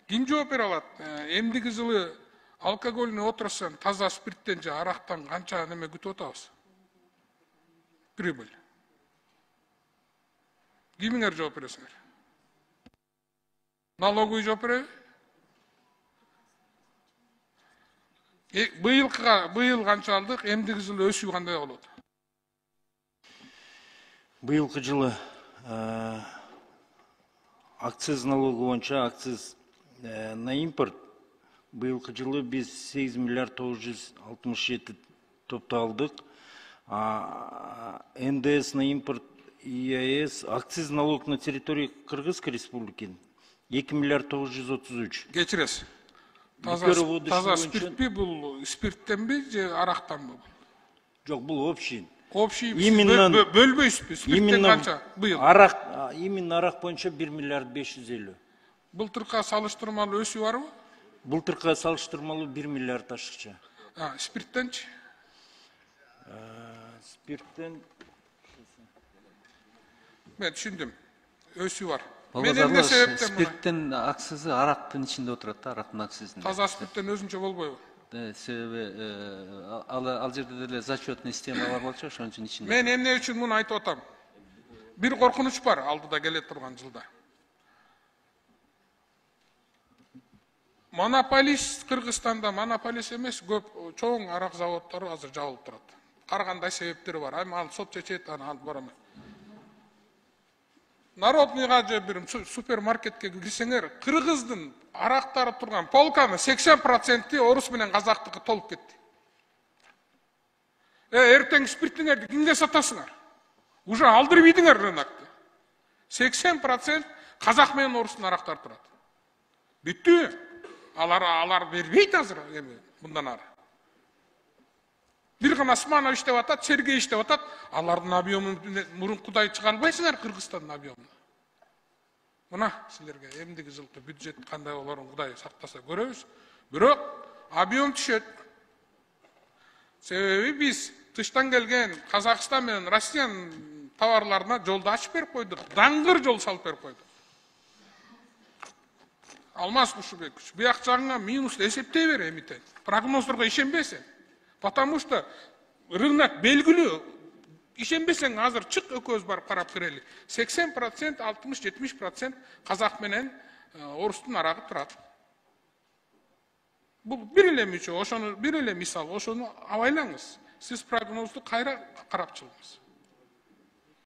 Ким жооп бере алат? Эмдиги жылы алкогольный отраслдан, таза спирттен же арактан канча неме күтүп атабыз? Прибыль. Кимиңер жооп бересиңер? Налоговый жооп береби? Быйыл канча алдык, эмдиги жылы өсүү кандай болот? Быйылкы жылы акциз налогу боюнча акциз на импорт быйылкы жылы биз 8 миллиард 967 топталдык. НДС на импорт ИАС акциз налог на территории Кыргызской республики 2 миллиард 933. Кечиресиз. Таза спиртпи, бул спирттенби же арактанбы? Жок, бул общий. Общий бөлбөйсүзбү? Спирттен канча быйыл? Именно арак боюнча 1 миллиард 550. Былтыркы салыштырмалуу өсүү барбы? Былтыркы салыштырмалуу 1 миллиард ашыкча. Спирттенчи? Спирттен мен түшүндүм. Өсүү бар. Мен эмне себептен спирттен акцизы арактын ичинде отурат да, арактын акцизинде. Таза спирттен өзүнчө болбойбу? Себеби ал жерде деле зачетный система бар болчу, ошон үчүн ичинде. Мен эмне үчүн муну айтып атам? Бир коркунуч бар алдыда келе турган жылда. Монополист Кыргызстанда монополист эмес, көп чоң арак заводдору азыр жабылып турат. Кандай себептери бар? Ал сот чечет, аны алып барам. Народныйга же бир супермаркетке кирсеңер, кыргыздын арактары турган полканын 80% орус менен казактыкы толуп кетти. Эртең спиртиңерди кимге сатасыңар? Уже алдырып ийдиңер рынокто. 80% казак менен орустун арактары турат. Бүттү. Алар бербейт азыр мындан ары. Бир гана Сманов иштеп атат, Сергей иштеп атат, алардын объемун мурункудай чыга албайсыңар Кыргызстандын объемун. Мына силерге эмдиги жылкы бюджет кандай болорун Кудай сактаса көрөбүз. Бирок объем түшөт. Себеби биз тыштан келген Казакстан менен Россиянын товарларына жолду ачып берип койдук. Даңгыр жол салып берип койдук. Алмаз Кушубекович, бияк жагыңа минус эсептей бер эмитен. Прогноздорго ишенбесең. Потому что рынок белгилүү. Ишенбесең азыр чык экөөбүз барып карап келели. 80%, 60-70% казак менен орустун арагы турат. Бул бир эле мүчө, ошону бир эле мисал, ошону абайлаңыз. Сиз прогнозду кайра карап чыгыңыз.